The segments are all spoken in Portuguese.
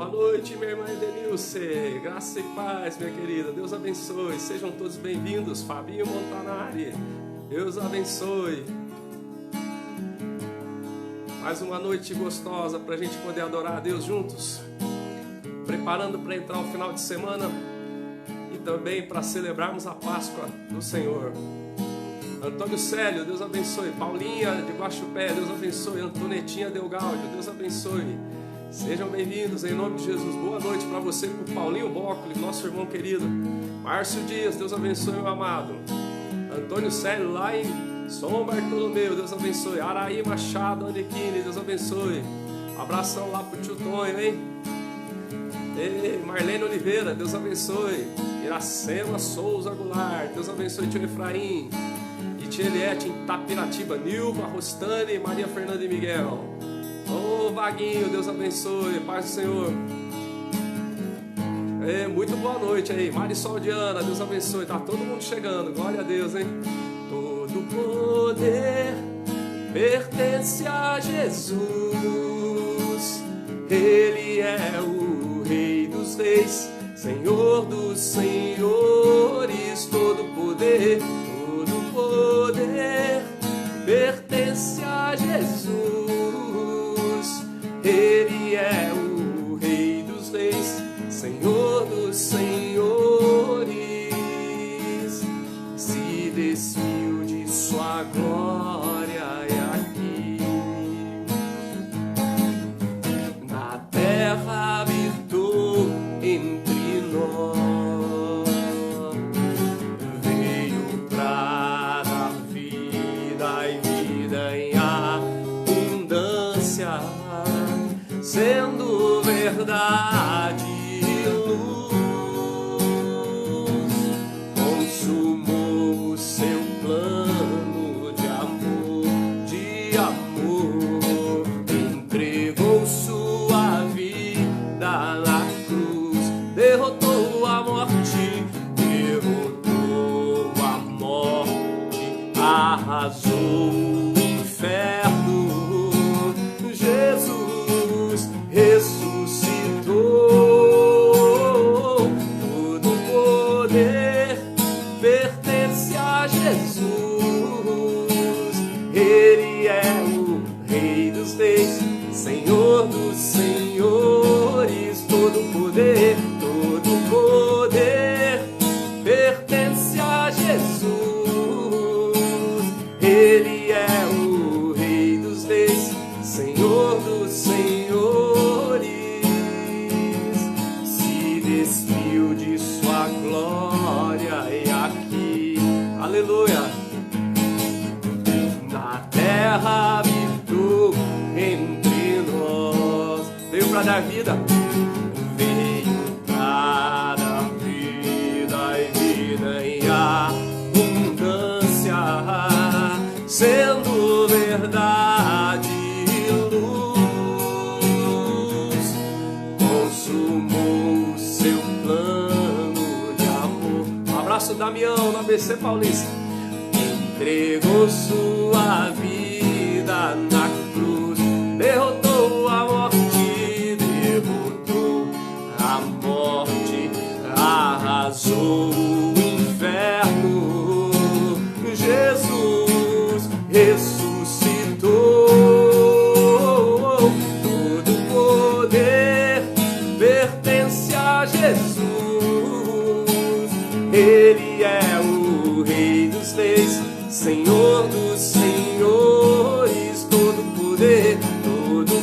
noite, minha irmã Edenilce. Graça e paz, minha querida. Deus abençoe. Sejam todos bem-vindos. Fabinho Montanari. Deus abençoe. Mais uma noite gostosa para a gente poder adorar a Deus juntos. Preparando para entrar o final de semana e também para celebrarmos a Páscoa do Senhor. Antônio Célio, Deus abençoe. Paulinha de Guaxupé, Deus abençoe. Antonetinha Delgaudio, Deus abençoe. Sejam bem-vindos em nome de Jesus. Boa noite para você, para o Paulinho Bócoli, nosso irmão querido. Márcio Dias, Deus abençoe, meu amado. Antônio Célio, lá em São Bartolomeu, Deus abençoe. Araí Machado, Anequine, Deus abençoe. Abração lá pro tio Tonho, hein? Ei, Marlene Oliveira, Deus abençoe. Iracema Souza Goulart, Deus abençoe, tio Efraim. E tia Eliette em Tapiratiba. Nilva, Rostane, Maria Fernanda e Miguel. Ô Vaguinho, Deus abençoe, paz do Senhor. Muito boa noite aí, Marisol Diana, Deus abençoe. Tá todo mundo chegando, glória a Deus, hein? Todo poder pertence a Jesus. Ele é o Rei dos Reis, Senhor dos Senhores. Todo poder pertence a Jesus. Ele é o Rei dos Reis, Senhor dos Senhores. Se despiu de sua glória aqui. Na terra habitou entre nós. Veio pra dar vida e vida em abundância, sendo verdade e luz. Consumou o seu plano de amor, entregou sua vida na cruz, derrotou a morte, arrasou o inferno. Jesus ressuscitou. Todo poder pertence a Jesus. Ele é o Rei dos Reis, Senhor dos Senhores. Todo poder pertence a Jesus. Ele é o Rei dos Reis, Senhor dos Senhores. Se despiu de sua glória e aqui, aleluia, na terra habitou entre nós. Veio para dar vida, veio para dar vida e vida em abundância, sendo verdade e luz. Consumou o seu plano de amor. Um abraço, Damião, no ABC Paulista. Entregou sua vida na cruz, derrotou a morte, arrasou o inferno. Jesus ressuscitou. Todo poder pertence a Jesus. Ele é o Rei dos Reis, Senhor dos Senhores. Todo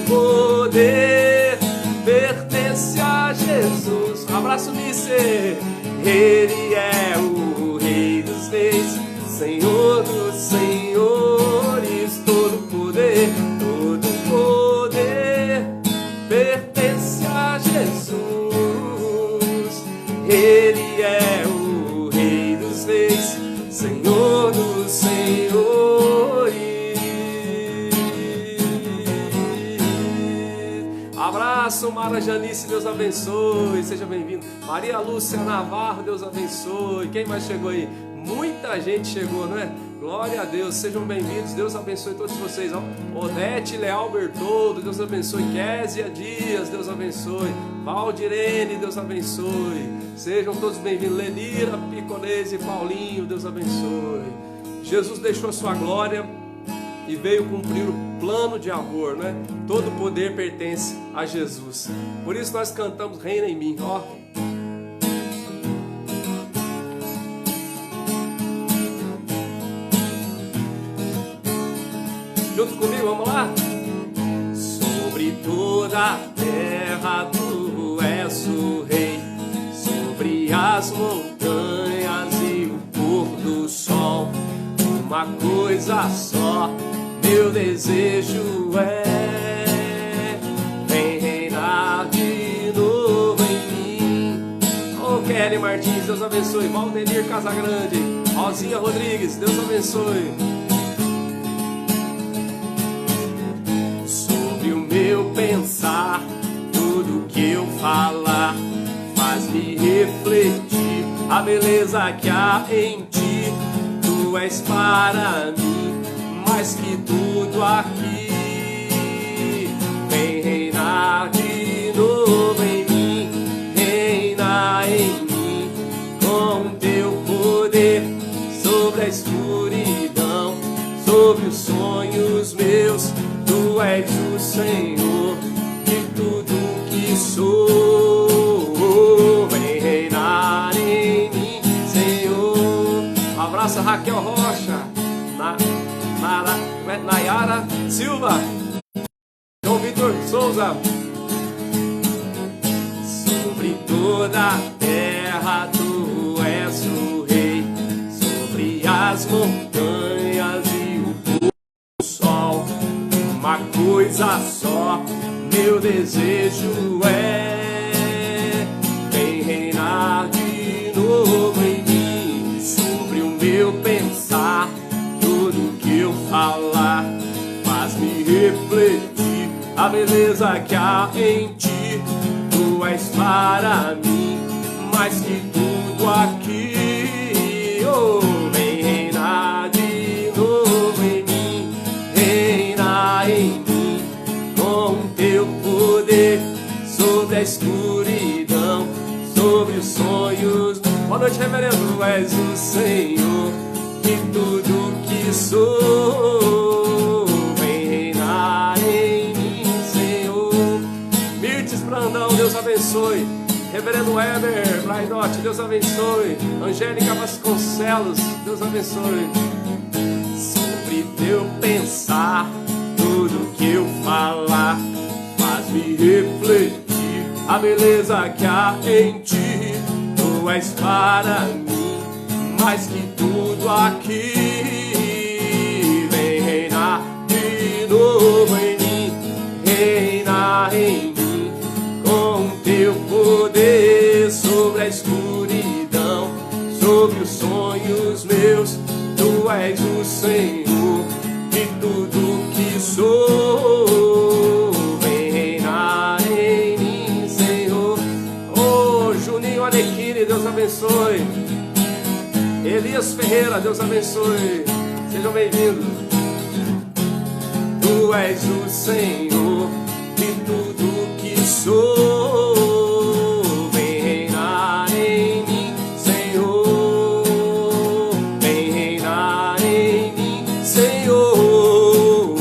poder pertence a Jesus. Abraço, Mister. Ele é o Rei dos Reis, Senhor dos Senhores. Todo poder pertence a Jesus. Ele é o Rei dos Reis, Senhor dos Senhores. Abraço, Mara Janice, Deus abençoe, seja bem-vindo. Maria Lúcia Navarro, Deus abençoe. Quem mais chegou aí? Muita gente chegou, não é? Glória a Deus, sejam bem-vindos, Deus abençoe todos vocês. Odete Leal Bertoldo, Deus abençoe. Késia Dias, Deus abençoe. Valdirene, Deus abençoe. Sejam todos bem-vindos. Lenira Piconese e Paulinho, Deus abençoe. Jesus deixou a sua glória e veio cumprir o plano de amor, né? Todo poder pertence a Jesus. Por isso nós cantamos Reina em mim, ó. Junto comigo, vamos lá? Sobre toda a terra tu és o rei, sobre as montanhas e o pôr do sol. Uma coisa só, meu desejo é: vem reinar de novo em mim. Oh, Kelly Martins, Deus abençoe. Valdemir Casagrande, Rosinha Rodrigues, Deus abençoe. Eu pensar, tudo que eu falar faz-me refletir a beleza que há em ti. Tu és para mim mais que tudo aqui. Vem reinar de novo em mim, reina em mim com teu poder sobre a escuridão, sobre os sonhos meus. Tu és o Senhor de tudo que sou. Vem reinar em mim, Senhor. Abraça Raquel Rocha, Nayara Silva, João Vitor Souza. Sobre toda a terra tu és o rei, sobre as montanhas e o pôr do sol. Uma coisa só, meu desejo é: vem reinar de novo em mim. Sobre o meu pensar, tudo que eu falar faz-me refletir a beleza que há em ti. Tu és para mim mais que tudo aqui. Oh, vem reinar de novo em mim, reina em mim com teu poder sobre a escuridão, sobre os sonhos. Boa noite, reverendo. Tu és o Senhor de tudo que sou. Vem reinar em mim, Senhor. Mirtes Brandão, Deus abençoe. Reverendo Weber Braidotti, Deus abençoe. Angélica Vasconcelos, Deus abençoe. Sobre teu pensar, tudo que eu falar faz-me refletir a beleza que há em ti. Tu és para mim mais que tudo aqui. Vem reinar de novo em mim, reina em mim com teu poder sobre a escuridão, sobre os sonhos meus. Tu és o Senhor de tudo que sou. Vem reinar em mim, Senhor. Oh, Juninho Anequini, Deus abençoe. Elias Ferreira, Deus abençoe. Sejam bem-vindos. Tu és o Senhor de tudo que sou. Vem reinar em mim, Senhor. Vem reinar em mim, Senhor.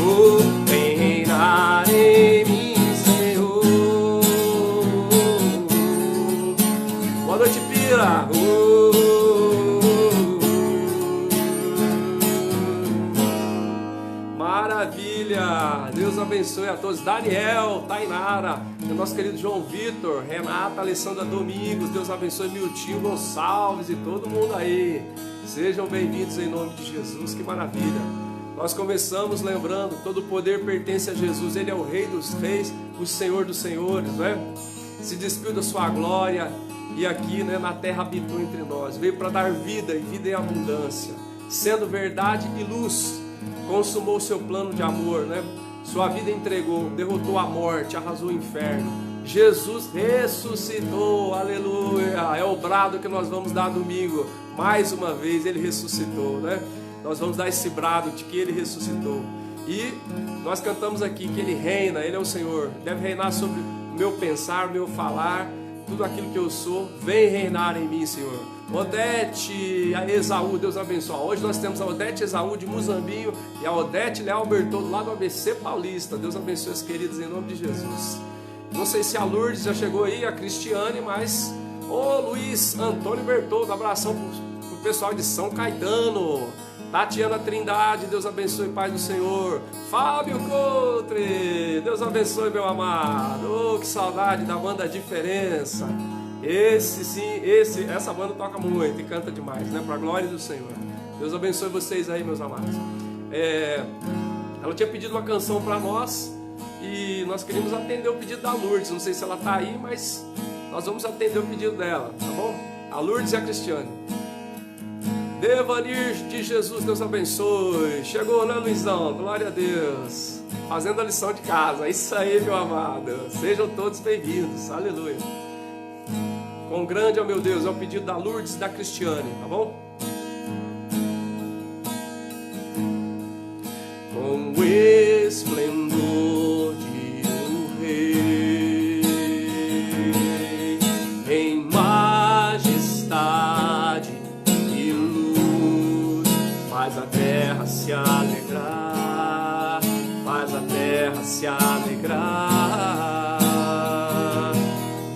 Vem reinar em mim, Senhor. Boa noite, Pira. Maravilha! Deus abençoe a todos. Daniel, Tainara, o nosso querido João Vitor, Renata, Alessandra Domingos, Deus abençoe Miltinho Gonçalves e todo mundo aí. Sejam bem-vindos em nome de Jesus, que maravilha! Nós começamos lembrando, todo o poder pertence a Jesus, Ele é o Rei dos Reis, o Senhor dos Senhores, não é? Se despiu da sua glória e aqui, né, na terra habitou entre nós, veio para dar vida e vida em abundância, sendo verdade e luz. Consumou seu plano de amor, né? Sua vida entregou, derrotou a morte, arrasou o inferno. Jesus ressuscitou, aleluia. É o brado que nós vamos dar domingo. Mais uma vez Ele ressuscitou, né? Nós vamos dar esse brado de que Ele ressuscitou. E nós cantamos aqui que Ele reina, Ele é o Senhor. Deve reinar sobre o meu pensar, o meu falar, tudo aquilo que eu sou. Vem reinar em mim, Senhor. Odete, a Esaú, Deus abençoe. Hoje nós temos a Odete Esaú de Muzambinho e a Odete Leal Bertoldo lá do ABC Paulista. Deus abençoe os queridos em nome de Jesus. Não sei se a Lourdes já chegou aí, a Cristiane, mas ô Luiz Antônio Bertoldo, abração pro pessoal de São Caetano. Tatiana Trindade, Deus abençoe, Pai do Senhor. Fábio Coutre, Deus abençoe, meu amado. Oh, que saudade da banda Diferença. Essa banda toca muito e canta demais, né? Para a glória do Senhor. Deus abençoe vocês aí, meus amados. Ela tinha pedido uma canção para nós e nós queríamos atender o pedido da Lourdes. Não sei se ela está aí, mas nós vamos atender o pedido dela, tá bom? A Lourdes e a Cristiane. Devanir de Jesus, Deus abençoe. Chegou, né, Luizão? Glória a Deus. Fazendo a lição de casa. Isso aí, meu amado. Sejam todos bem-vindos. Aleluia. Quão grande é o meu Deus. É o pedido da Lourdes e da Cristiane, tá bom? Com o esplendor de um rei, em majestade e luz, faz a terra se alegrar, faz a terra se alegrar.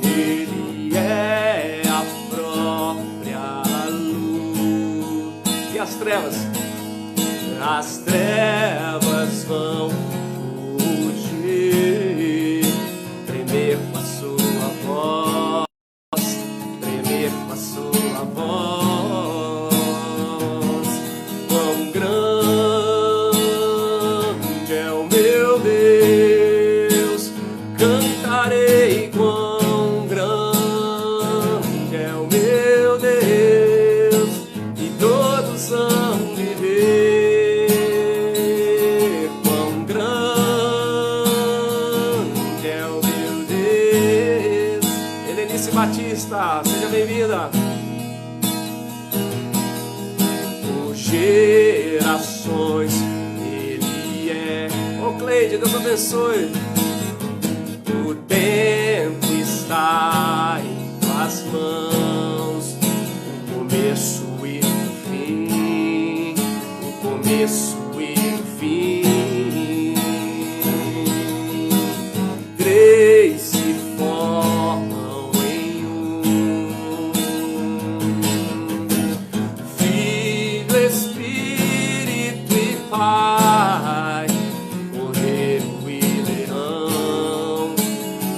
Ele é a própria luz. E as trevas? As trevas vão fugir, tremer com a sua voz, tremer com a sua voz. Quão grande é o meu Deus, cantarei quão grande é o meu Deus, e todos hão de ver. Batista, seja bem-vinda. Por gerações Ele é. Ô Cleide, Deus abençoe. O tempo está em tuas mãos, o começo e o fim, o começo e o fim. Três se formam, Pai, Cordeiro e Leão,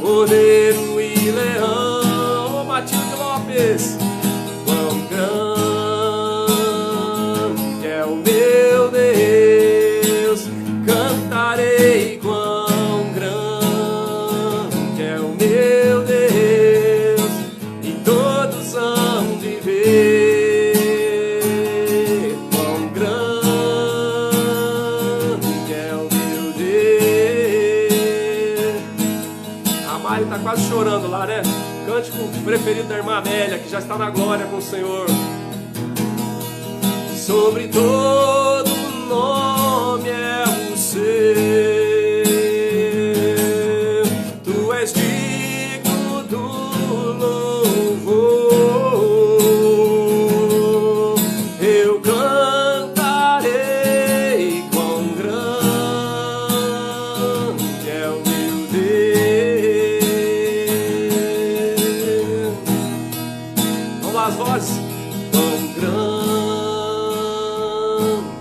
Cordeiro e Leão. Ô Matilde Lopes, quão grande é o meu Deus, cantarei quão grande é o meu Deus, e todos hão de ver. Está quase chorando lá, né? Cântico preferido da irmã Amélia, que já está na glória com o Senhor. Sobre todo nome é o seu, tu és digno do louvor. Eu cantarei quão grande é o meu Deus. As vozes, quão grande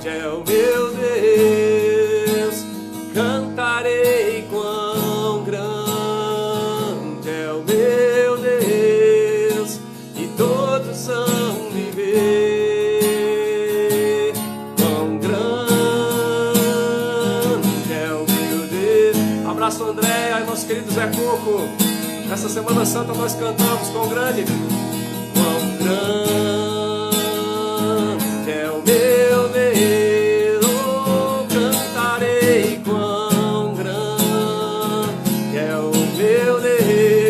é o meu Deus, cantarei quão grande é o meu Deus, e todos hão de ver quão grande é o meu Deus. Abraço Andréia e nosso querido Zé Coco. Nessa Semana Santa nós cantamos quão grande. Quão grande é o meu Deus, oh, cantarei quão grande é o meu Deus.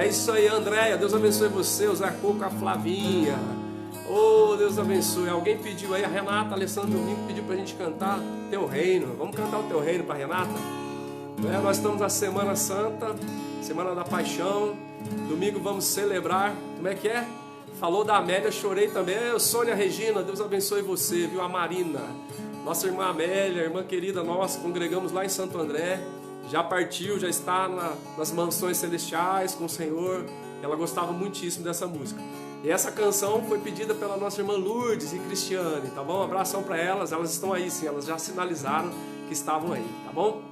É isso aí, Andréia. Deus abençoe você, o Zé Coco, a Flavinha. Oh, Deus abençoe. Alguém pediu aí, a Renata Alessandro Domingo pediu pra gente cantar Teu Reino. Vamos cantar o Teu Reino pra Renata? Nós estamos na Semana Santa, Semana da Paixão. Domingo vamos celebrar. Como é que é? Falou da Amélia, chorei também. Eu, Sônia Regina, Deus abençoe você, viu? A Marina, nossa irmã Amélia, irmã querida nossa, congregamos lá em Santo André. Já partiu, já está nas mansões celestiais com o Senhor. Ela gostava muitíssimo dessa música. E essa canção foi pedida pela nossa irmã Lourdes e Cristiane, tá bom? Um abração para elas, elas estão aí sim, elas já sinalizaram que estavam aí, tá bom?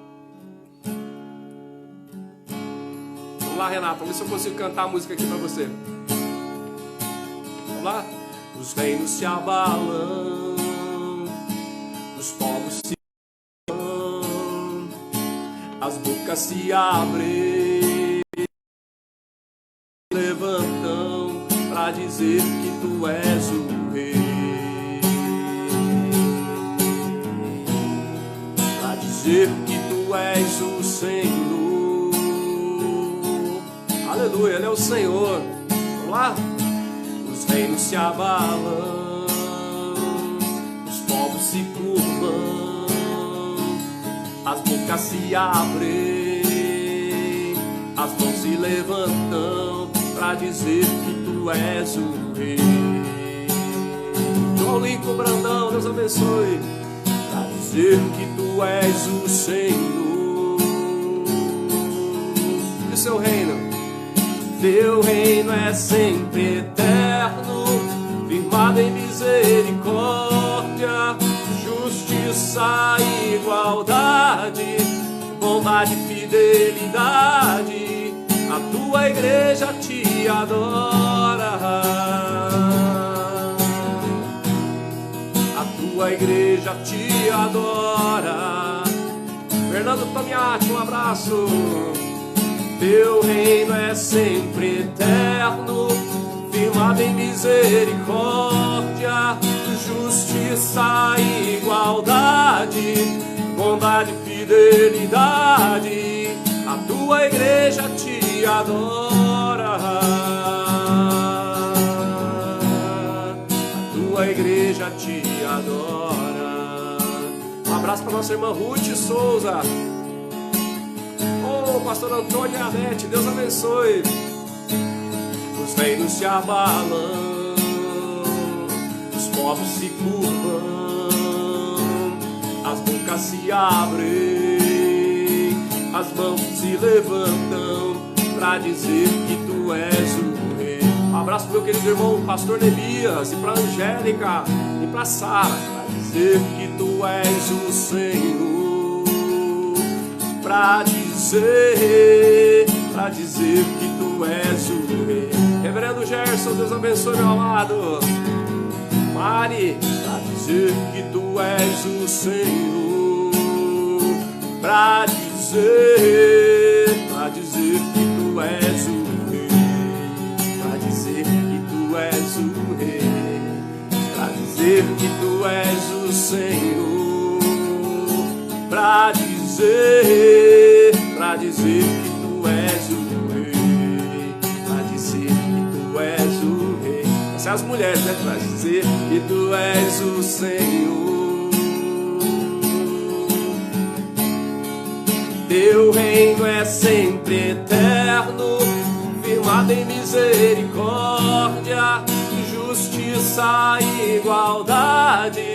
Vamos lá, Renata, vamos ver se eu consigo cantar a música aqui para você. Vamos lá? Os reinos se abalam, os povos se abalam, as bocas se abrem, levantam pra dizer que tu és o rei, pra dizer que tu és o Senhor. Aleluia, Ele é o Senhor. Vamos lá? Os reinos se abalam, os povos se curvam, as bocas se abrem, as mãos se levantam pra dizer que tu és o rei. João Lincoln Brandão, Deus abençoe. Pra dizer que tu és o Senhor. E o seu reino? Teu reino é sempre eterno, firmado em misericórdia, justiça e igualdade, bondade e fidelidade. A tua igreja te adora, a tua igreja te adora. Fernando Tomiati, um abraço. Teu reino é sempre eterno, firmado em misericórdia, justiça e igualdade, bondade e fidelidade. A tua igreja te adora, a tua igreja te adora. Um abraço para nossa irmã Ruth Souza. Oh, pastor Antônio e Anete, Deus abençoe. Os reinos se abalam, os povos se curvam, as bocas se abrem, as mãos se levantam pra dizer que tu és o rei. Um abraço pro meu querido irmão pastor Neemias, e pra Angélica e pra Sara, pra dizer que tu és o Senhor. Pra dizer que tu és o rei. Reverendo Gerson, Deus abençoe, meu amado. Mari, pra dizer que tu és o Senhor. Pra dizer que tu és o rei. Pra dizer que tu és o rei. Pra dizer que tu és o Senhor. Pra dizer que tu és o rei, pra dizer que tu és o rei. Essas são as mulheres, né? Pra dizer que tu és o Senhor. Teu reino é sempre eterno, firmado em misericórdia, justiça e igualdade,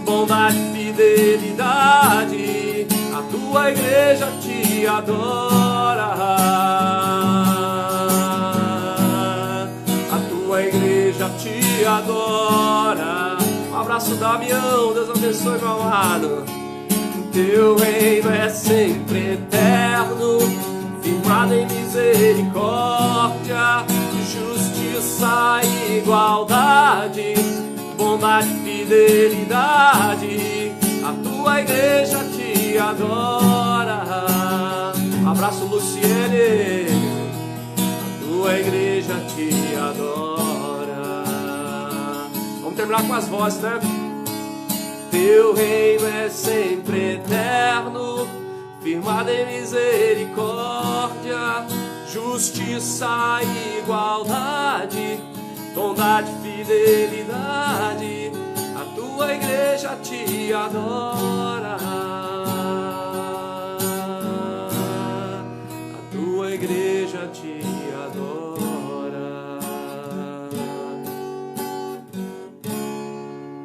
bondade e fidelidade. A tua igreja te adora, a tua igreja te adora. Um abraço, Damião, Deus abençoe, meu amado. Teu reino é sempre eterno, firmado em misericórdia, justiça e igualdade, bondade e fidelidade. A tua igreja te adora. Abraço, Luciene. A tua igreja te adora. Vamos terminar com as vozes, né? Teu reino é sempre eterno, firmado em misericórdia, justiça e igualdade, bondade e fidelidade, a tua igreja te adora, a tua igreja te adora.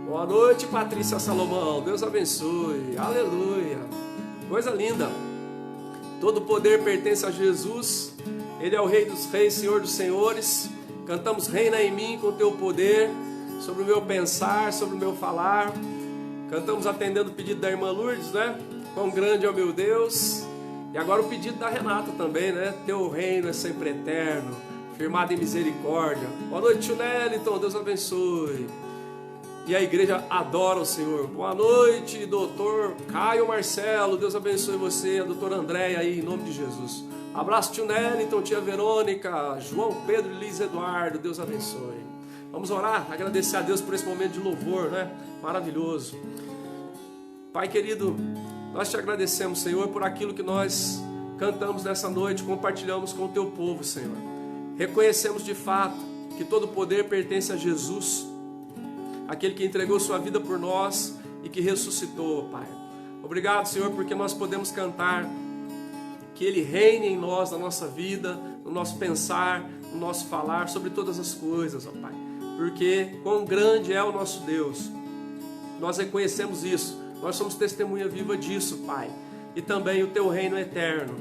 Boa noite, Patrícia Salomão, Deus abençoe, aleluia, coisa linda. Todo poder pertence a Jesus, Ele é o Rei dos Reis, Senhor dos Senhores. Cantamos reina em mim com teu poder, sobre o meu pensar, sobre o meu falar. Cantamos atendendo o pedido da irmã Lourdes, né? Quão grande é o meu Deus. E agora o pedido da Renata também, né? Teu reino é sempre eterno, firmado em misericórdia. Boa noite, tio Neliton, Deus abençoe. E a igreja adora o Senhor. Boa noite, doutor Caio Marcelo, Deus abençoe você, a doutora Andréia aí, em nome de Jesus. Abraço, tio Neliton, tia Verônica, João Pedro e Liz Eduardo, Deus abençoe. Vamos orar, agradecer a Deus por esse momento de louvor, né? Maravilhoso. Pai querido, nós te agradecemos, Senhor, por aquilo que nós cantamos nessa noite, compartilhamos com o teu povo, Senhor. Reconhecemos de fato que todo poder pertence a Jesus, aquele que entregou sua vida por nós e que ressuscitou, Pai. Obrigado, Senhor, porque nós podemos cantar que Ele reine em nós, na nossa vida, no nosso pensar, no nosso falar, sobre todas as coisas, ó Pai. Porque quão grande é o nosso Deus. Nós reconhecemos isso, nós somos testemunha viva disso, Pai. E também o Teu reino é eterno.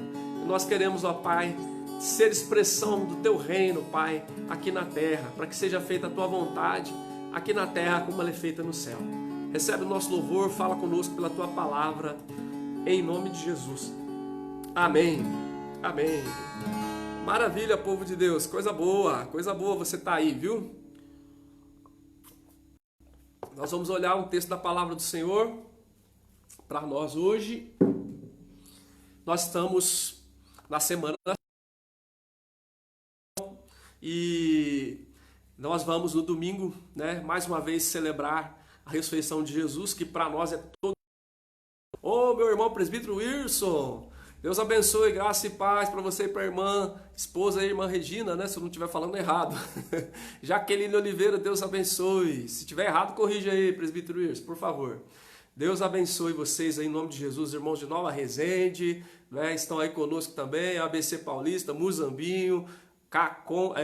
E nós queremos, ó Pai, ser expressão do Teu reino, Pai, aqui na terra, para que seja feita a Tua vontade, aqui na terra como ela é feita no céu. Recebe o nosso louvor, fala conosco pela Tua palavra, em nome de Jesus. Amém, amém. Maravilha, povo de Deus, coisa boa você tá aí, viu? Nós vamos olhar um texto da palavra do Senhor para nós hoje. Nós estamos na semana e nós vamos no domingo, né, mais uma vez celebrar a ressurreição de Jesus, que para nós é todo. Ô, meu irmão presbítero Wilson, Deus abençoe, graça e paz para você e para a irmã, esposa e irmã Regina, né, se eu não estiver falando errado. Jaqueline Oliveira, Deus abençoe. Se estiver errado, corrija aí, presbítero Wilson, por favor. Deus abençoe vocês aí, em nome de Jesus, irmãos de Nova Resende, né, estão aí conosco também, ABC Paulista, Muzambinho, Caconde,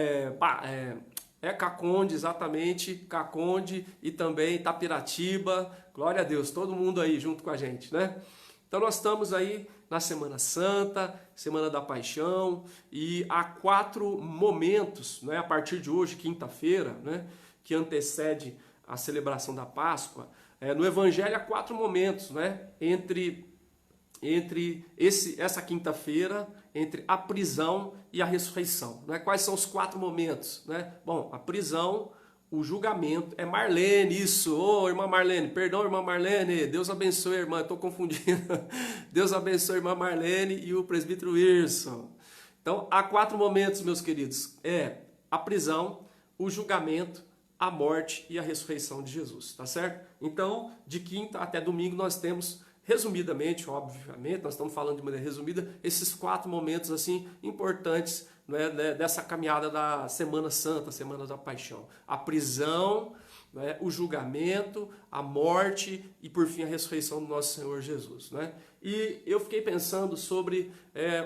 exatamente, Caconde e também Itapiratiba, glória a Deus, todo mundo aí junto com a gente, né? Então nós estamos aí na Semana Santa, Semana da Paixão, e há 4 momentos, né, a partir de hoje, quinta-feira, né, que antecede a celebração da Páscoa. No Evangelho há 4 momentos, né, entre essa quinta-feira, entre a prisão e a ressurreição, né? Quais são os 4 momentos, né? Bom, a prisão, o julgamento, é Marlene, isso, ô irmã Marlene, perdão irmã Marlene, Deus abençoe irmã, estou confundindo, Deus abençoe irmã Marlene e o presbítero Wilson. Então, há 4 momentos, meus queridos, a prisão, o julgamento, a morte e a ressurreição de Jesus, tá certo? Então, de quinta até domingo nós temos, resumidamente, obviamente, nós estamos falando de maneira resumida, esses 4 momentos assim importantes, né, dessa caminhada da Semana Santa, Semana da Paixão. A prisão, né, o julgamento, a morte e, por fim, a ressurreição do nosso Senhor Jesus, né? E eu fiquei pensando sobre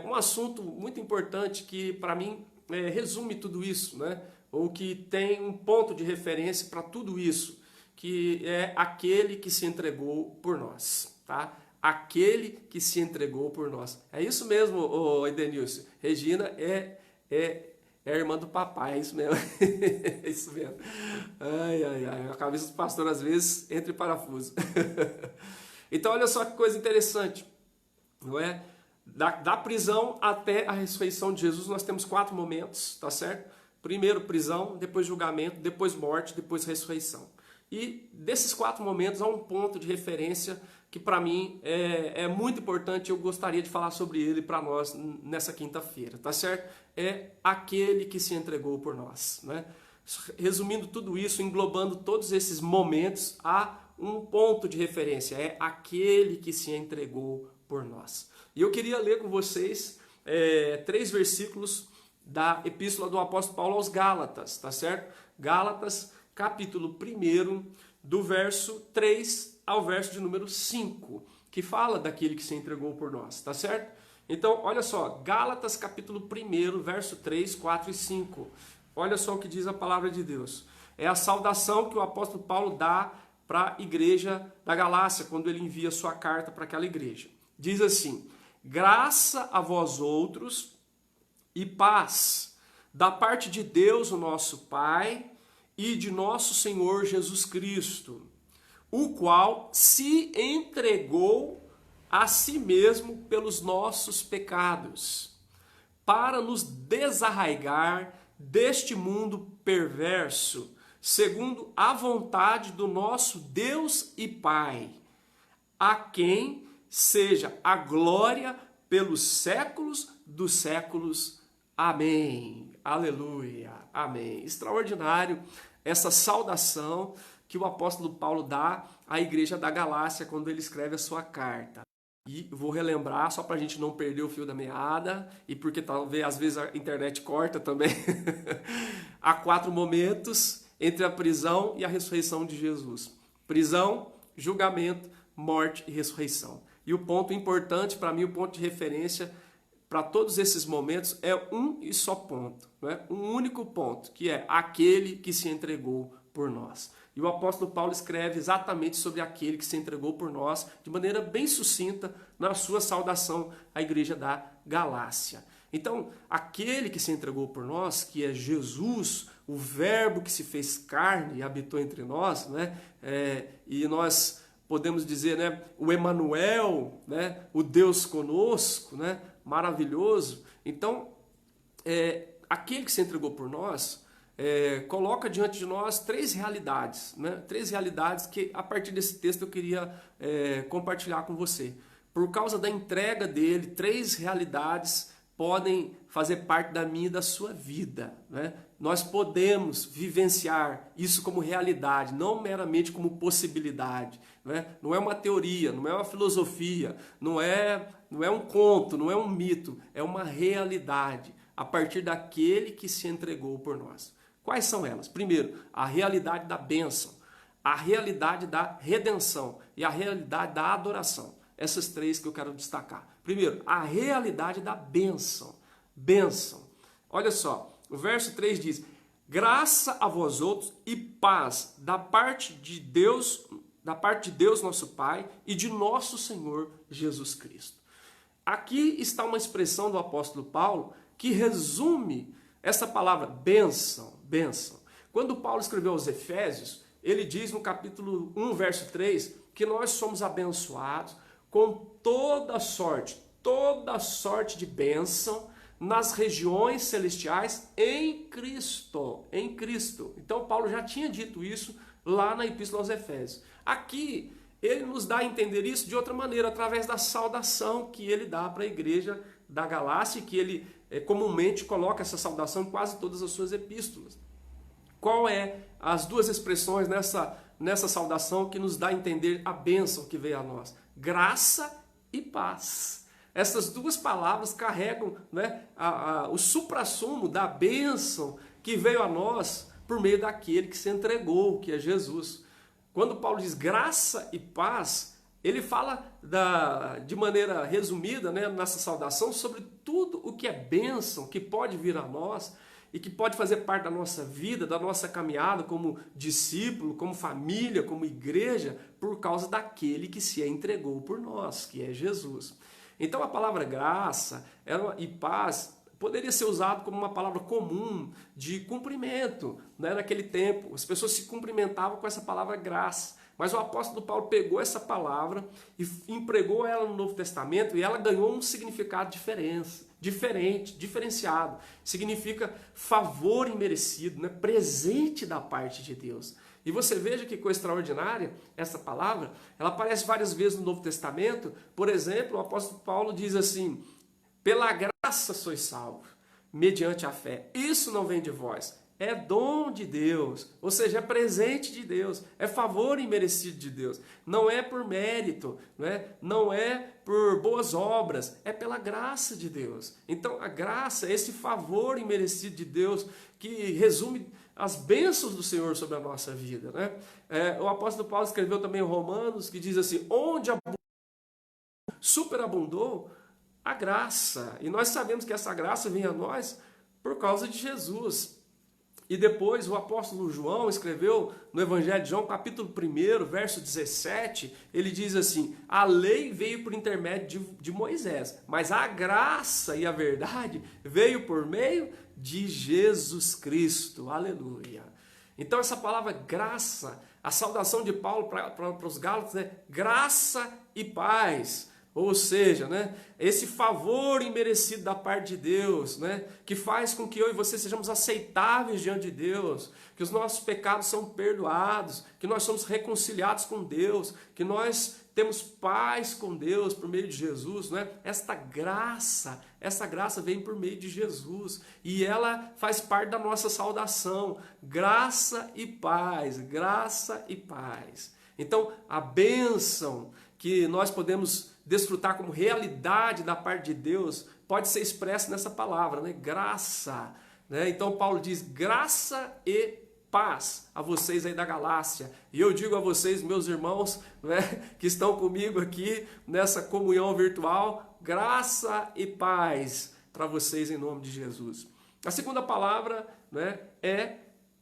um assunto muito importante que, para mim, resume tudo isso, né? Ou que tem um ponto de referência para tudo isso, que é aquele que se entregou por nós, tá? Aquele que se entregou por nós. É isso mesmo, ô Edenilson. Regina é a irmã do papai, é isso mesmo. É isso mesmo. Ai, ai, ai. A cabeça do pastor, às vezes, entra em parafuso. Então, olha só que coisa interessante, não é? Da prisão até a ressurreição de Jesus, nós temos 4 momentos, tá certo? Primeiro prisão, depois julgamento, depois morte, depois ressurreição. E desses 4 momentos há um ponto de referência que para mim é muito importante, eu gostaria de falar sobre ele para nós nessa quinta-feira, tá certo? É aquele que se entregou por nós, né? Resumindo tudo isso, englobando todos esses momentos, há um ponto de referência, é aquele que se entregou por nós. E eu queria ler com vocês 3 versículos da epístola do apóstolo Paulo aos Gálatas, tá certo? Gálatas, capítulo 1, do verso 3 ao verso de número 5, que fala daquele que se entregou por nós, tá certo? Então, olha só, Gálatas, capítulo 1, verso 3, 4 e 5. Olha só o que diz a palavra de Deus. É a saudação que o apóstolo Paulo dá para a igreja da Galácia, quando ele envia sua carta para aquela igreja. Diz assim: graça a vós outros e paz da parte de Deus, o nosso Pai, e de nosso Senhor Jesus Cristo, o qual se entregou a si mesmo pelos nossos pecados, para nos desarraigar deste mundo perverso, segundo a vontade do nosso Deus e Pai, a quem seja a glória pelos séculos dos séculos. Amém. Aleluia. Amém. Extraordinário essa saudação que o apóstolo Paulo dá à igreja da Galácia quando ele escreve a sua carta. E vou relembrar, só para a gente não perder o fio da meada, e porque talvez às vezes a internet corta também, há 4 momentos entre a prisão e a ressurreição de Jesus. Prisão, julgamento, morte e ressurreição. E o ponto importante para mim, o ponto de referência para todos esses momentos é um e só ponto, né? Um único ponto, que é aquele que se entregou por nós. E o apóstolo Paulo escreve exatamente sobre aquele que se entregou por nós, de maneira bem sucinta, na sua saudação à igreja da Galácia. Então, aquele que se entregou por nós, que é Jesus, o verbo que se fez carne e habitou entre nós, né? E nós podemos dizer, né, o Emanuel, né, o Deus conosco, né, maravilhoso. Então, aquele que se entregou por nós, coloca diante de nós 3 realidades, né? 3 realidades que a partir desse texto eu queria compartilhar com você. Por causa da entrega dele, 3 realidades podem fazer parte da minha e da sua vida, né? Nós podemos vivenciar isso como realidade, não meramente como possibilidade, né? Não é uma teoria, não é uma filosofia, não é um conto, não é um mito, é uma realidade a partir daquele que se entregou por nós. Quais são elas? Primeiro, a realidade da bênção, a realidade da redenção e a realidade da adoração. Essas 3 que eu quero destacar. Primeiro, a realidade da bênção. Bênção. Olha só, o verso 3 diz: graça a vós outros e paz da parte de Deus nosso Pai e de nosso Senhor Jesus Cristo. Aqui está uma expressão do apóstolo Paulo que resume essa palavra bênção, bênção. Quando Paulo escreveu aos Efésios, ele diz no capítulo 1, verso 3, que nós somos abençoados com toda sorte de bênção nas regiões celestiais em Cristo, em Cristo. Então Paulo já tinha dito isso lá na Epístola aos Efésios. Aqui ele nos dá a entender isso de outra maneira, através da saudação que ele dá para a igreja da Galácia, que ele comumente coloca essa saudação em quase todas as suas epístolas. Qual é as 2 expressões nessa saudação que nos dá a entender a bênção que veio a nós? Graça e paz. Essas 2 palavras carregam, né, o suprassumo da bênção que veio a nós por meio daquele que se entregou, que é Jesus. Quando Paulo diz graça e paz, ele fala de maneira resumida, né, nessa saudação sobre tudo o que é bênção, que pode vir a nós e que pode fazer parte da nossa vida, da nossa caminhada como discípulo, como família, como igreja, por causa daquele que se entregou por nós, que é Jesus. Então a palavra graça e paz poderia ser usado como uma palavra comum de cumprimento, né? Naquele tempo as pessoas se cumprimentavam com essa palavra graça, mas o apóstolo Paulo pegou essa palavra e empregou ela no Novo Testamento e ela ganhou um significado diferenciado. Significa favor imerecido, né? Presente da parte de Deus. E você veja que coisa extraordinária, essa palavra, ela aparece várias vezes no Novo Testamento. Por exemplo, o apóstolo Paulo diz assim: pela graça sois salvos, mediante a fé. Isso não vem de vós, é dom de Deus, ou seja, é presente de Deus, é favor imerecido de Deus. Não é por mérito, não é por boas obras, é pela graça de Deus. Então a graça é esse favor imerecido de Deus que resume as bênçãos do Senhor sobre a nossa vida. O apóstolo Paulo escreveu também em Romanos, que diz assim, onde superabundou a graça. E nós sabemos que essa graça vem a nós por causa de Jesus. E depois o apóstolo João escreveu no Evangelho de João, capítulo 1, verso 17, ele diz assim, a lei veio por intermédio de Moisés, mas a graça e a verdade veio por meio de Jesus Cristo. Aleluia! Então essa palavra graça, a saudação de Paulo para os Gálatas é graça e paz. Ou seja, esse favor imerecido da parte de Deus, que faz com que eu e você sejamos aceitáveis diante de Deus, que os nossos pecados são perdoados, que nós somos reconciliados com Deus, que nós temos paz com Deus por meio de Jesus. Essa graça vem por meio de Jesus e ela faz parte da nossa saudação. Graça e paz, graça e paz. Então, a bênção que nós podemos desfrutar como realidade da parte de Deus pode ser expressa nessa palavra, graça. Então Paulo diz graça e paz a vocês aí da Galácia. E eu digo a vocês, meus irmãos, que estão comigo aqui nessa comunhão virtual, graça e paz para vocês em nome de Jesus. A segunda palavra é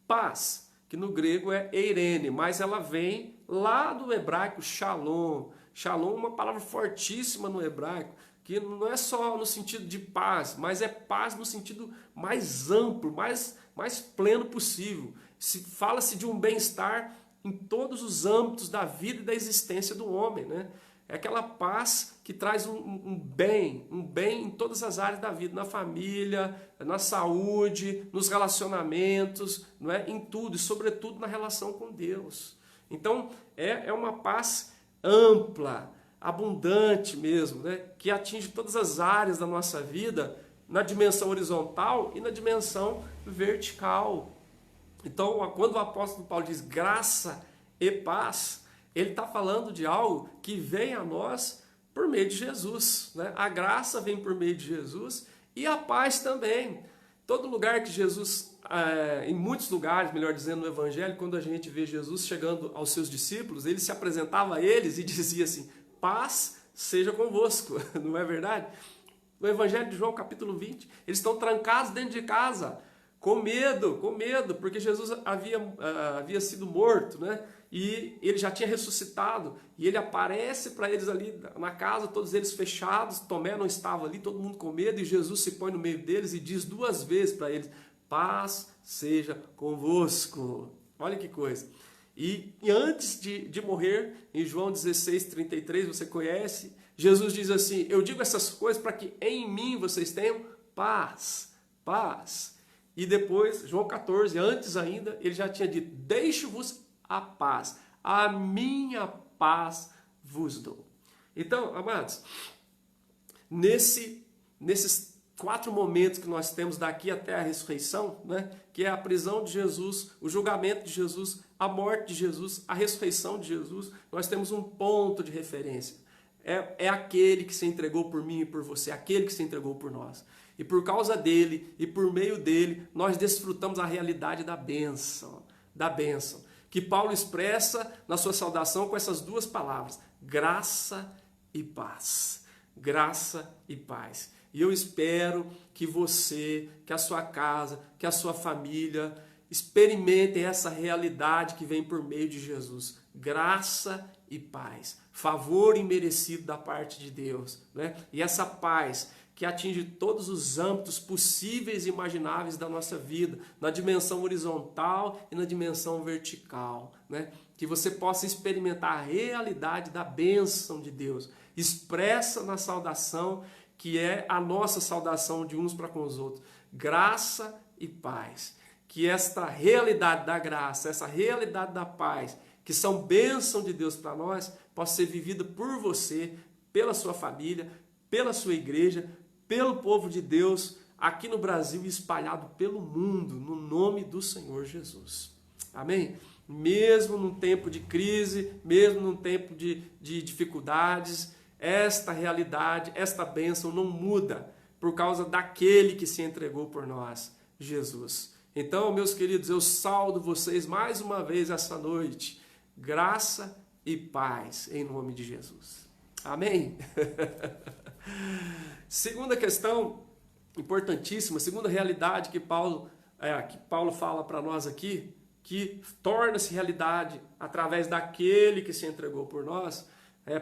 paz, que no grego é eirene, mas ela vem lá do hebraico shalom. Shalom é uma palavra fortíssima no hebraico, que não é só no sentido de paz, mas é paz no sentido mais amplo, mais pleno possível. Fala-se de um bem-estar em todos os âmbitos da vida e da existência do homem. É aquela paz que traz um bem em todas as áreas da vida, na família, na saúde, nos relacionamentos, em tudo, e sobretudo na relação com Deus. Então é uma paz ampla, abundante mesmo, que atinge todas as áreas da nossa vida, na dimensão horizontal e na dimensão vertical. Então, quando o apóstolo Paulo diz graça e paz, ele está falando de algo que vem a nós por meio de Jesus. A graça vem por meio de Jesus e a paz também. Todo lugar que Jesus, em muitos lugares, melhor dizendo, no Evangelho, quando a gente vê Jesus chegando aos seus discípulos, ele se apresentava a eles e dizia assim, paz seja convosco, não é verdade? No Evangelho de João, capítulo 20, eles estão trancados dentro de casa, com medo, porque Jesus havia sido morto, e ele já tinha ressuscitado, e ele aparece para eles ali na casa, todos eles fechados, Tomé não estava ali, todo mundo com medo, e Jesus se põe no meio deles e diz 2 vezes para eles, paz seja convosco. Olha que coisa. E antes de morrer, em João 16:33, você conhece, Jesus diz assim, eu digo essas coisas para que em mim vocês tenham paz, paz. E depois, João 14, antes ainda, ele já tinha dito, deixo-vos a paz, a minha paz vos dou. Então, amados, nesses 4 momentos que nós temos daqui até a ressurreição, que é a prisão de Jesus, o julgamento de Jesus, a morte de Jesus, a ressurreição de Jesus, nós temos um ponto de referência. É aquele que se entregou por mim e por você, aquele que se entregou por nós. E por causa dele e por meio dele, nós desfrutamos a realidade da bênção, que Paulo expressa na sua saudação com essas 2 palavras, graça e paz. Graça e paz. E eu espero que você, que a sua casa, que a sua família experimentem essa realidade que vem por meio de Jesus. Graça e paz. Favor imerecido da parte de Deus. E essa paz que atinge todos os âmbitos possíveis e imagináveis da nossa vida, na dimensão horizontal e na dimensão vertical. Que você possa experimentar a realidade da bênção de Deus, expressa na saudação, que é a nossa saudação de uns para com os outros. Graça e paz. Que esta realidade da graça, essa realidade da paz, que são bênção de Deus para nós, possa ser vivida por você, pela sua família, pela sua igreja, pelo povo de Deus, aqui no Brasil e espalhado pelo mundo, no nome do Senhor Jesus. Amém? Mesmo num tempo de crise, mesmo num tempo de dificuldades, esta realidade, esta bênção não muda por causa daquele que se entregou por nós, Jesus. Então, meus queridos, eu saúdo vocês mais uma vez essa noite. Graça e paz em nome de Jesus. Amém? Segunda questão importantíssima, segunda realidade que Paulo fala para nós aqui, que torna-se realidade através daquele que se entregou por nós.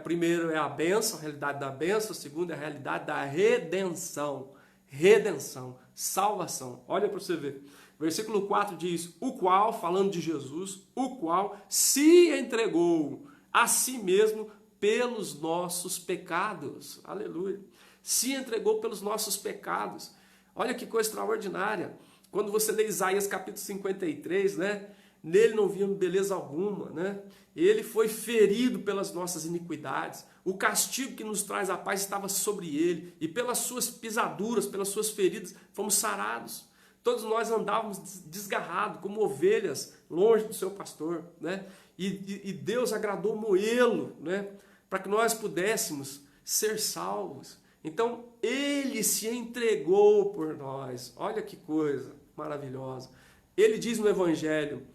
Primeiro é a bênção, a realidade da bênção. Segundo é a realidade da redenção. Redenção, salvação. Olha para você ver. Versículo 4 diz, o qual, falando de Jesus, o qual se entregou a si mesmo pelos nossos pecados. Aleluia. Se entregou pelos nossos pecados. Olha que coisa extraordinária. Quando você lê Isaías capítulo 53, né? Nele não vimos beleza alguma, né? Ele foi ferido pelas nossas iniquidades. O castigo que nos traz a paz estava sobre ele. E pelas suas pisaduras, pelas suas feridas, fomos sarados. Todos nós andávamos desgarrados, como ovelhas, longe do seu pastor, né? E Deus agradou moê-lo, né? Para que nós pudéssemos ser salvos. Então, ele se entregou por nós. Olha que coisa maravilhosa. Ele diz no Evangelho,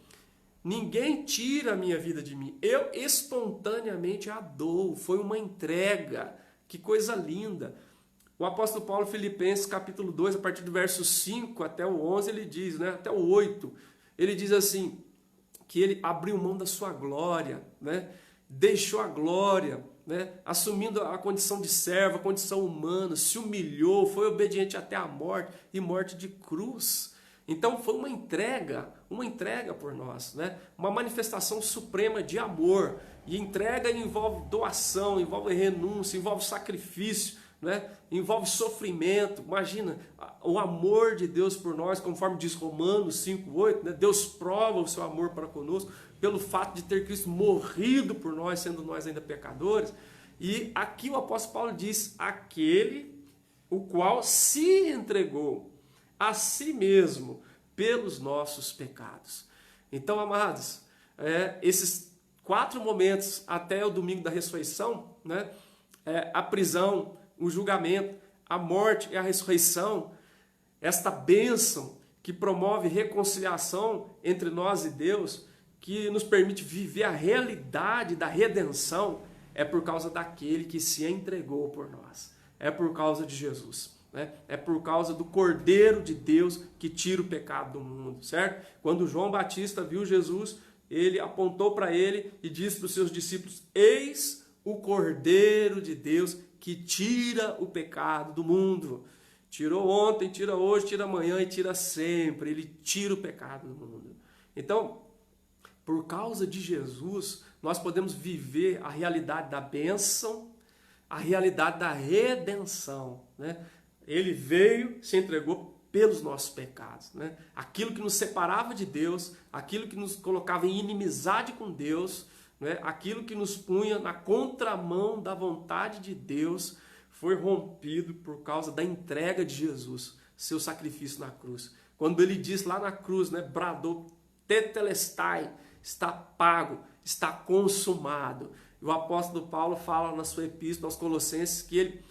ninguém tira a minha vida de mim. Eu espontaneamente a dou. Foi uma entrega. Que coisa linda. O apóstolo Paulo, Filipenses, capítulo 2, a partir do verso 5 até o 11, ele diz, né, até o 8, ele diz assim, que ele abriu mão da sua glória, né, deixou a glória, né, assumindo a condição de servo, a condição humana, se humilhou, foi obediente até a morte, e morte de cruz. Então foi uma entrega por nós, né, uma manifestação suprema de amor. E entrega envolve doação, envolve renúncia, envolve sacrifício, né? Envolve sofrimento. Imagina o amor de Deus por nós, conforme diz Romanos 5:8, né? Deus prova o seu amor para conosco pelo fato de ter Cristo morrido por nós, sendo nós ainda pecadores. E aqui o apóstolo Paulo diz, aquele o qual se entregou a si mesmo pelos nossos pecados. Então, amados, esses 4 momentos até o domingo da ressurreição, né? A prisão, o julgamento, a morte e a ressurreição, esta bênção que promove reconciliação entre nós e Deus, que nos permite viver a realidade da redenção, é por causa daquele que se entregou por nós. É por causa de Jesus, né? É por causa do Cordeiro de Deus que tira o pecado do mundo, certo? Quando João Batista viu Jesus, ele apontou para ele e disse para os seus discípulos, eis o Cordeiro de Deus que tira o pecado do mundo. Tirou ontem, tira hoje, tira amanhã e tira sempre. Ele tira o pecado do mundo. Então, por causa de Jesus, nós podemos viver a realidade da bênção, a realidade da redenção, né? Ele veio, se entregou pelos nossos pecados, né? Aquilo que nos separava de Deus, aquilo que nos colocava em inimizade com Deus, né? Aquilo que nos punha na contramão da vontade de Deus, foi rompido por causa da entrega de Jesus, seu sacrifício na cruz. Quando ele diz lá na cruz, né, bradou, tetelestai, está pago, está consumado. E o apóstolo Paulo fala na sua epístola aos Colossenses que ele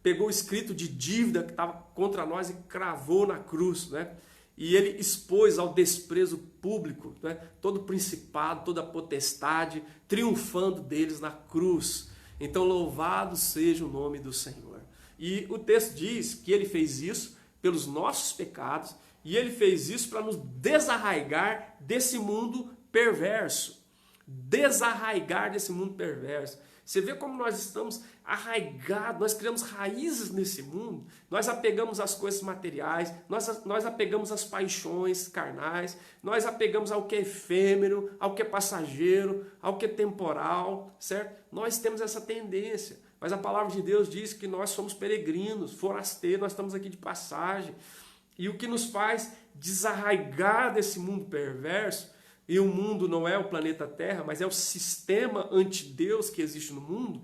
pegou o escrito de dívida que estava contra nós e cravou na cruz, né? E ele expôs ao desprezo público, né, todo o principado, toda a potestade, triunfando deles na cruz. Então louvado seja o nome do Senhor. E o texto diz que ele fez isso pelos nossos pecados, e ele fez isso para nos desarraigar desse mundo perverso. Desarraigar desse mundo perverso. Você vê como nós estamos arraigados, nós criamos raízes nesse mundo, nós apegamos às coisas materiais, nós apegamos às paixões carnais, nós apegamos ao que é efêmero, ao que é passageiro, ao que é temporal, certo? Nós temos essa tendência, mas a palavra de Deus diz que nós somos peregrinos, forasteiros, nós estamos aqui de passagem, e o que nos faz desarraigar desse mundo perverso, e o mundo não é o planeta Terra, mas é o sistema anti-Deus que existe no mundo,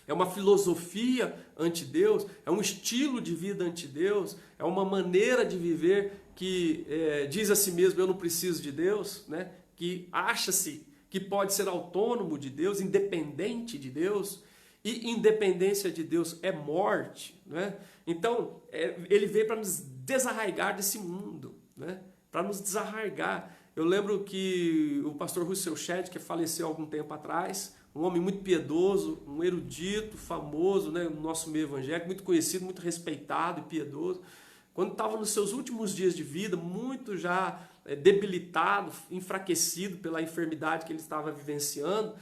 é uma filosofia ante Deus, é um estilo de vida ante Deus, é uma maneira de viver que diz a si mesmo, eu não preciso de Deus, né? Que acha-se que pode ser autônomo de Deus, independente de Deus, e independência de Deus é morte, né? Então, ele veio para nos desarraigar desse mundo, né? Para nos desarraigar. Eu lembro que o pastor Russell Shedd, que faleceu há algum tempo atrás, um homem muito piedoso, um erudito, famoso, né, no nosso meio evangélico, muito conhecido, muito respeitado e piedoso, quando estava nos seus últimos dias de vida, muito já debilitado, enfraquecido pela enfermidade que ele estava vivenciando,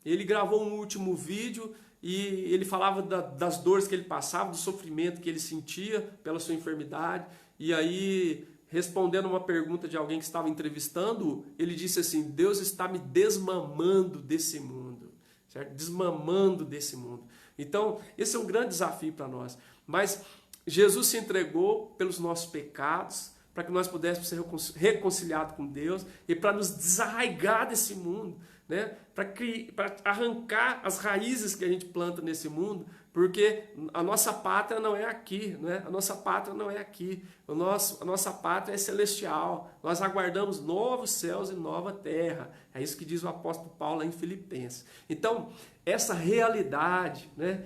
ele gravou um último vídeo e ele falava das dores que ele passava, do sofrimento que ele sentia pela sua enfermidade. E aí, respondendo uma pergunta de alguém que estava entrevistando, ele disse assim: Deus está me desmamando desse mundo, certo? Desmamando desse mundo. Então, esse é um grande desafio para nós. Mas Jesus se entregou pelos nossos pecados, para que nós pudéssemos ser reconciliados com Deus e para nos desarraigar desse mundo, né? Para arrancar as raízes que a gente planta nesse mundo, porque a nossa pátria não é aqui, né? A nossa pátria não é aqui, a nossa pátria é celestial, nós aguardamos novos céus e nova terra, é isso que diz o apóstolo Paulo em Filipenses. Então, essa realidade, né,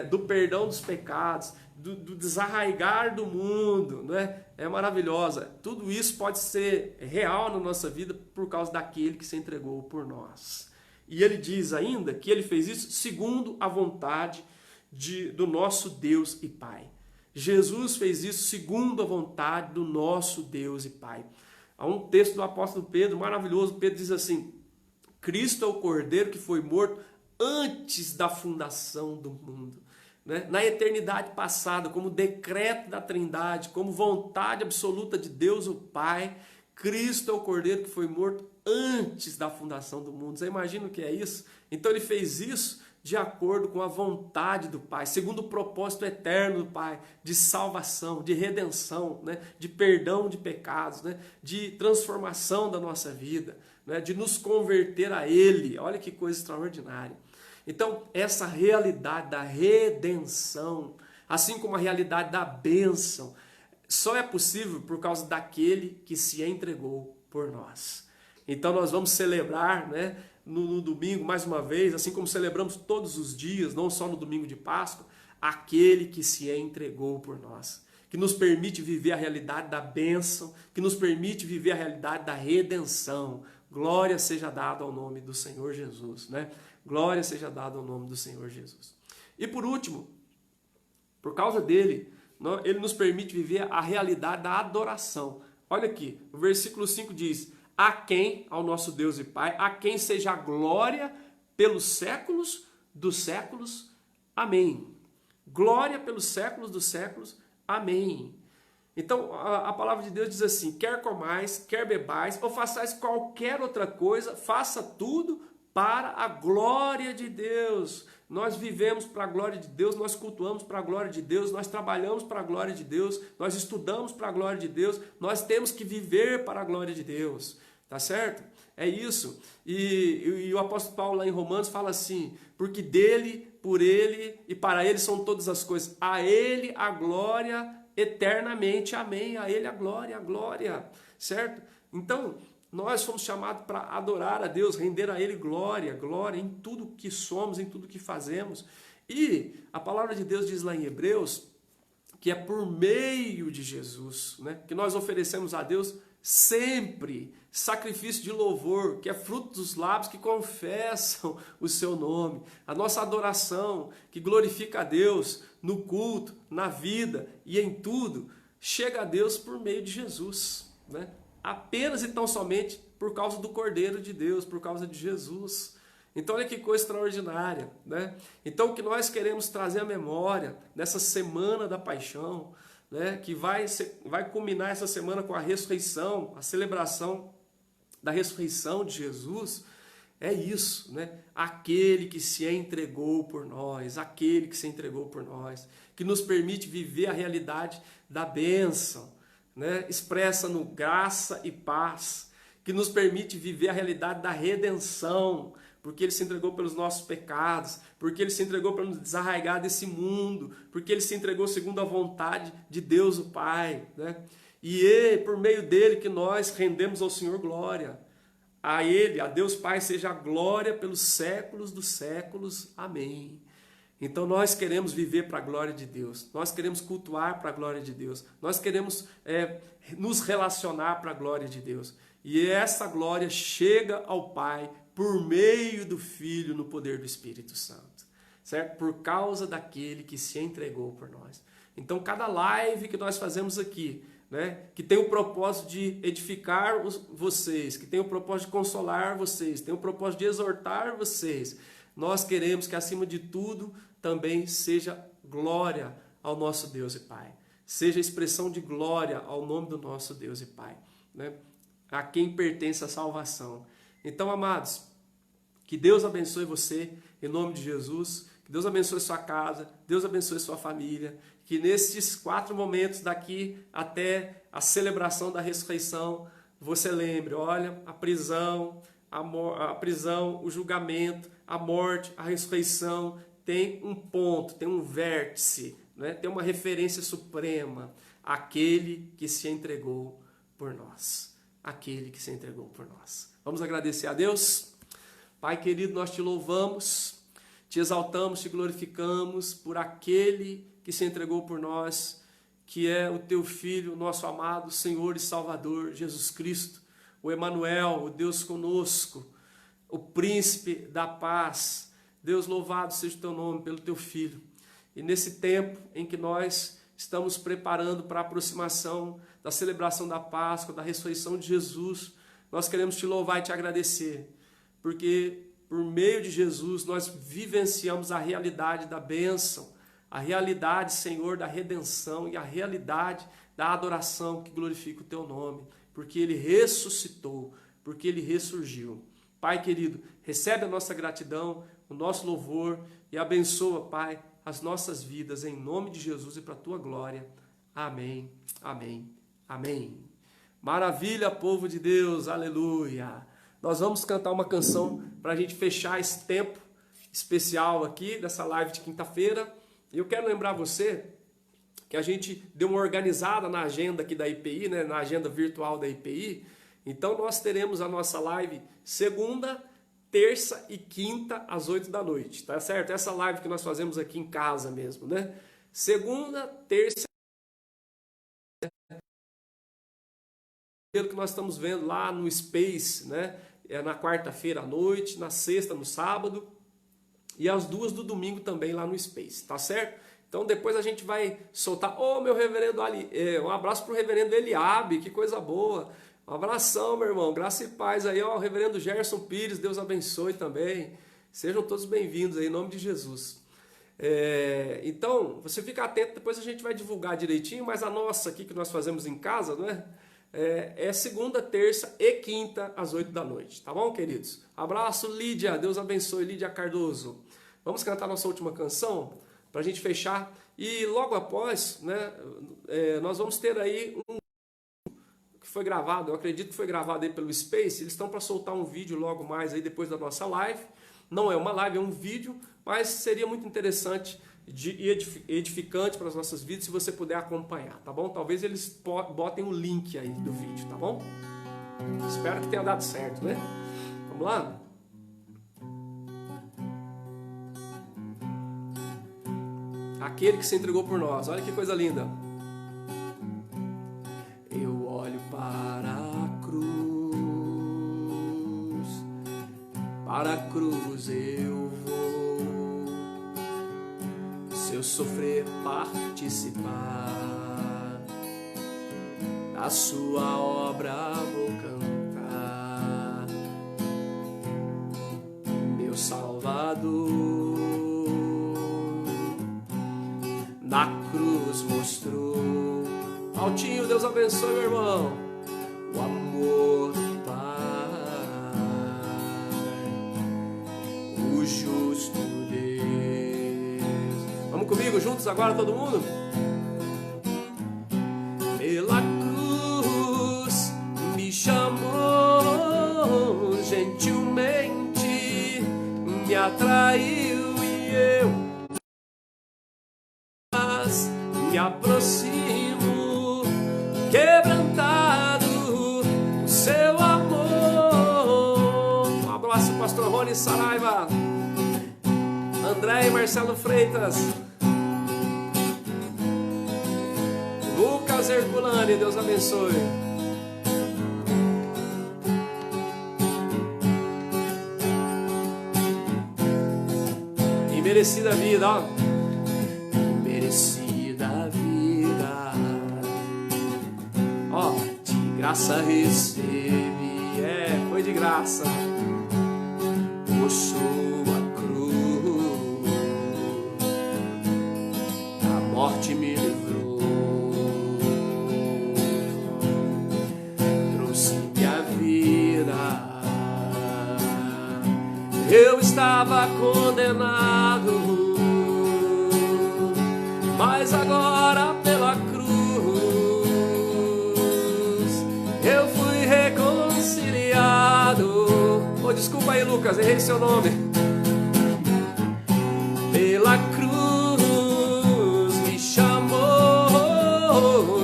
do perdão dos pecados, do desarraigar do mundo, né, é maravilhosa. Tudo isso pode ser real na nossa vida por causa daquele que se entregou por nós. E ele diz ainda que ele fez isso segundo a vontade do nosso Deus e Pai. Jesus fez isso segundo a vontade do nosso Deus e Pai. Há um texto do apóstolo Pedro maravilhoso. Pedro diz assim: Cristo é o Cordeiro que foi morto antes da fundação do mundo. Né? Na eternidade passada, como decreto da Trindade, como vontade absoluta de Deus o Pai, Cristo é o Cordeiro que foi morto antes da fundação do mundo. Você imagina o que é isso? Então ele fez isso de acordo com a vontade do Pai, segundo o propósito eterno do Pai, de salvação, de redenção, né? De perdão de pecados, né? De transformação da nossa vida, né? De nos converter a Ele. Olha que coisa extraordinária. Então, essa realidade da redenção, assim como a realidade da bênção, só é possível por causa daquele que se entregou por nós. Então, nós vamos celebrar, né, no domingo, mais uma vez, assim como celebramos todos os dias, não só no domingo de Páscoa, aquele que se entregou por nós, que nos permite viver a realidade da bênção, que nos permite viver a realidade da redenção. Glória seja dada ao nome do Senhor Jesus, né? Glória seja dada ao nome do Senhor Jesus. E por último, por causa dele, ele nos permite viver a realidade da adoração. Olha aqui, o versículo 5 diz: a quem, ao nosso Deus e Pai, a quem seja a glória pelos séculos dos séculos. Amém. Glória pelos séculos dos séculos. Amém. Então, a palavra de Deus diz assim: quer comais, quer bebais, ou façais qualquer outra coisa, faça tudo para a glória de Deus. Nós vivemos para a glória de Deus, nós cultuamos para a glória de Deus, nós trabalhamos para a glória de Deus, nós estudamos para a glória de Deus, nós temos que viver para a glória de Deus, tá certo? É isso. E o apóstolo Paulo lá em Romanos fala assim: porque dele, por ele e para ele são todas as coisas, a ele a glória eternamente, amém, a ele a glória, certo? Então, nós somos chamados para adorar a Deus, render a Ele glória em tudo que somos, em tudo que fazemos. E a palavra de Deus diz lá em Hebreus que é por meio de Jesus, né, que nós oferecemos a Deus sempre sacrifício de louvor, que é fruto dos lábios que confessam o seu nome. A nossa adoração, que glorifica a Deus no culto, na vida e em tudo, chega a Deus por meio de Jesus, né? Apenas e tão somente por causa do Cordeiro de Deus, por causa de Jesus. Então olha que coisa extraordinária, né? Então o que nós queremos trazer à memória nessa semana da paixão, né, que vai culminar essa semana com a ressurreição, a celebração da ressurreição de Jesus, é isso, né? Aquele que se entregou por nós, aquele que se entregou por nós, que nos permite viver a realidade da bênção, né, expressa no graça e paz, que nos permite viver a realidade da redenção, porque Ele se entregou pelos nossos pecados, porque Ele se entregou para nos desarraigar desse mundo, porque Ele se entregou segundo a vontade de Deus o Pai, né? E é por meio dele que nós rendemos ao Senhor glória. A Ele, a Deus Pai, seja a glória pelos séculos dos séculos. Amém. Então nós queremos viver para a glória de Deus, nós queremos cultuar para a glória de Deus, nós queremos nos relacionar para a glória de Deus. E essa glória chega ao Pai por meio do Filho no poder do Espírito Santo, certo? Por causa daquele que se entregou por nós. Então cada live que nós fazemos aqui, né, que tem o propósito de edificar vocês, que tem o propósito de consolar vocês, tem o propósito de exortar vocês, nós queremos que acima de tudo também seja glória ao nosso Deus e Pai, seja expressão de glória ao nome do nosso Deus e Pai, né, a quem pertence a salvação. Então, amados, que Deus abençoe você em nome de Jesus, que Deus abençoe sua casa, Deus abençoe sua família, que nesses 4 momentos daqui até a celebração da ressurreição, você lembre, olha, a prisão, o julgamento, a morte, a ressurreição, tem um ponto, tem um vértice, né? Tem uma referência suprema, aquele que se entregou por nós, aquele que se entregou por nós. Vamos agradecer a Deus? Pai querido, nós te louvamos, te exaltamos, te glorificamos por aquele que se entregou por nós, que é o teu Filho, nosso amado Senhor e Salvador, Jesus Cristo, o Emanuel, o Deus conosco, o príncipe da paz. Deus, louvado seja o teu nome pelo teu Filho. E nesse tempo em que nós estamos preparando para a aproximação da celebração da Páscoa, da ressurreição de Jesus, nós queremos te louvar e te agradecer, porque por meio de Jesus nós vivenciamos a realidade da bênção, a realidade, Senhor, da redenção e a realidade da adoração que glorifica o teu nome, porque Ele ressuscitou, porque Ele ressurgiu. Pai querido, recebe a nossa gratidão, o nosso louvor e abençoa, Pai, as nossas vidas em nome de Jesus e para a tua glória. Amém, amém, amém. Maravilha, povo de Deus, aleluia. Nós vamos cantar uma canção para a gente fechar esse tempo especial aqui, dessa live de quinta-feira. E eu quero lembrar você que a gente deu uma organizada na agenda aqui da IPI, né, na agenda virtual da IPI. Então nós teremos a nossa live segunda, terça e quinta às 8 da noite, tá certo? Essa live que nós fazemos aqui em casa mesmo, né? Segunda, terça, que nós estamos vendo lá no Space, né? É na quarta-feira à noite, na sexta, no sábado e às 2 do domingo também lá no Space, tá certo? Então depois a gente vai soltar, meu reverendo Ali, um abraço pro reverendo Eliabe, que coisa boa. Um abração, meu irmão, graça e paz aí, o reverendo Gerson Pires, Deus abençoe também. Sejam todos bem-vindos aí, em nome de Jesus. Então, você fica atento, depois a gente vai divulgar direitinho, mas a nossa aqui que nós fazemos em casa, não é? É segunda, terça e quinta às 8 da noite, tá bom, queridos? Abraço, Lídia, Deus abençoe, Lídia Cardoso. Vamos cantar nossa última canção para a gente fechar e logo após, né, nós vamos ter aí um que foi gravado, eu acredito que foi gravado aí pelo Space, eles estão para soltar um vídeo logo mais aí depois da nossa live. Não é uma live, é um vídeo, mas seria muito interessante e edificante para as nossas vidas se você puder acompanhar, tá bom? Talvez eles botem o link aí do vídeo, tá bom? Espero que tenha dado certo, né? Vamos lá? Aquele que se entregou por nós, olha que coisa linda. Eu olho para a cruz eu vou, se eu sofrer participar, da sua obra vou cantar, meu Salvador, na cruz mostrou, altinho, Deus abençoe, meu irmão, o amor do Pai, o justo Deus. Vamos comigo juntos agora, todo mundo? Pela cruz me chamou gentilmente atraiu e eu me aproximo, quebrantado o seu amor. Um abraço, pastor Rony Saraiva, André e Marcelo Freitas, Lucas Herculani, Deus abençoe. Merecida vida, ó. Merecida vida, ó, de graça recebi, foi de graça, por sua cruz, a morte me livrou, trouxe-me a vida. Eu estava condenado, mas agora pela cruz eu fui reconciliado. Oh, desculpa aí, Lucas, errei seu nome. Pela cruz me chamou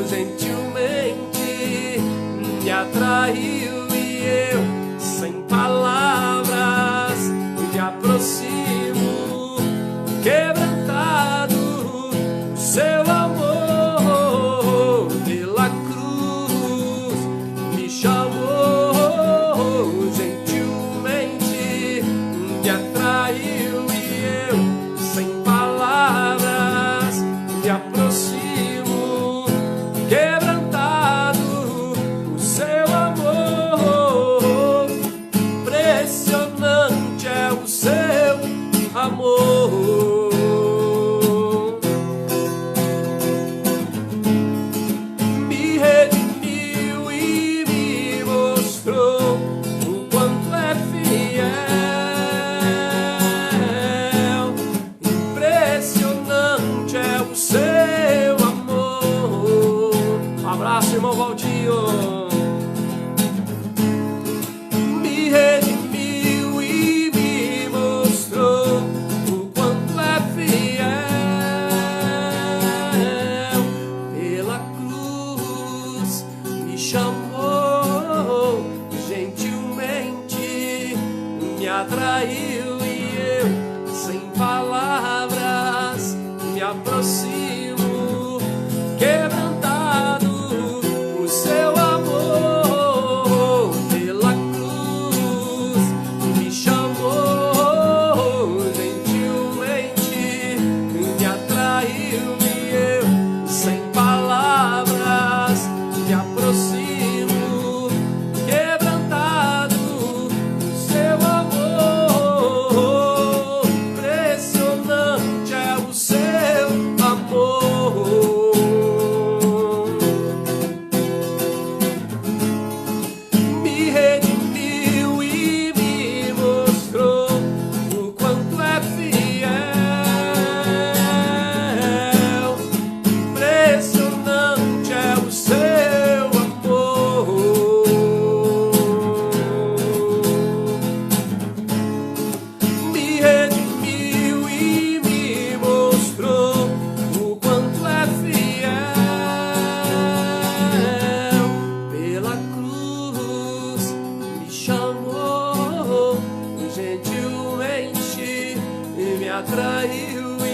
gentilmente, me atraiu e eu, sem palavras, me aproximo, quebrantado o seu amor. Pela cruz me chamou gentilmente, me atraiu e eu, sem palavras, me aproximo, quebrantado o seu amor. Impressionante é o seu amor. Me redimiu e me mostrou o quanto é fiel. Impressionante é o seu amor. Um abraço, irmão Valdinho. Me redimiu e me mostrou o quanto é fiel. Pela cruz me chamou gentilmente, me atraiu e eu, sem palavras, me aproximo, quebrantado o seu amor. Pela cruz me chamou gentilmente, me atraiu e eu, sem palavras, me aproximo, quebrantado o seu amor. Impressionante é o seu amor. Me redimiu e me mostrou o quanto é fiel. Impressionante é o seu amor. Me redimiu e me mostrou o quanto é fiel. Pela cruz me chamou gentilmente e me atraiu e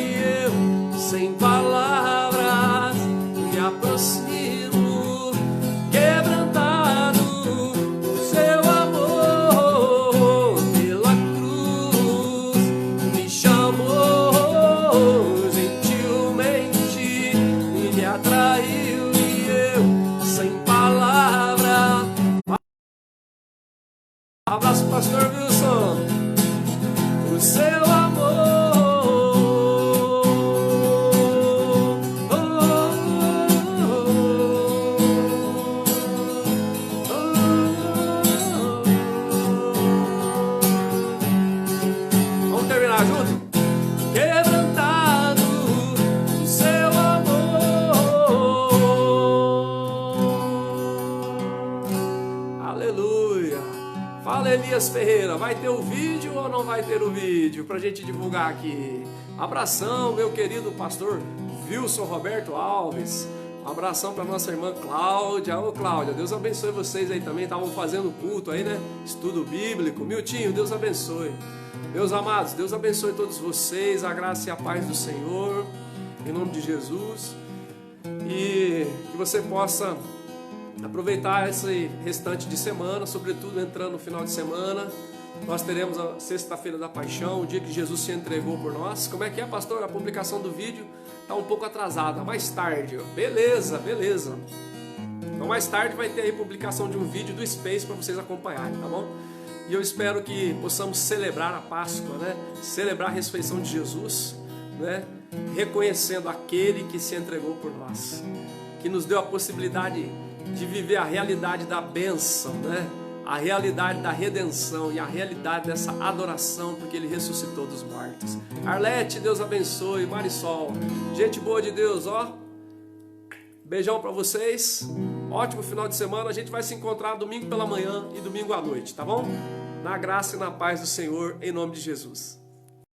eu, sem palavras, me aproximo, quebrantado o seu amor. Pela cruz me chamou gentilmente e me atraiu e eu, sem palavras. Abraço, pastor Wilson. O seu amor. Oh, oh, oh, oh. Vamos terminar junto? Quebrantado o seu amor. Aleluia. Fala, Elias Ferreira, vai ter o vídeo ou não vai ter o vídeo pra gente divulgar aqui? Abração, meu querido pastor Wilson Roberto Alves. Um abração para nossa irmã Cláudia. Ô Cláudia, Deus abençoe vocês aí também. Estavam fazendo culto aí, né? Estudo bíblico. Miltinho, Deus abençoe. Meus amados, Deus abençoe todos vocês. A graça e a paz do Senhor. Em nome de Jesus. E que você possa aproveitar esse restante de semana, sobretudo entrando no final de semana. Nós teremos a sexta-feira da paixão, o dia que Jesus se entregou por nós. Como é que é, pastor? A publicação do vídeo está um pouco atrasada, mais tarde. Beleza, beleza. Então mais tarde vai ter aí publicação de um vídeo do Space para vocês acompanharem, tá bom? E eu espero que possamos celebrar a Páscoa, né? Celebrar a ressurreição de Jesus, né? Reconhecendo aquele que se entregou por nós, que nos deu a possibilidade de viver a realidade da bênção, né? A realidade da redenção e a realidade dessa adoração, porque Ele ressuscitou dos mortos. Arlete, Deus abençoe. Marisol, gente boa de Deus, ó. Beijão para vocês. Ótimo final de semana. A gente vai se encontrar domingo pela manhã e domingo à noite, tá bom? Na graça e na paz do Senhor, em nome de Jesus.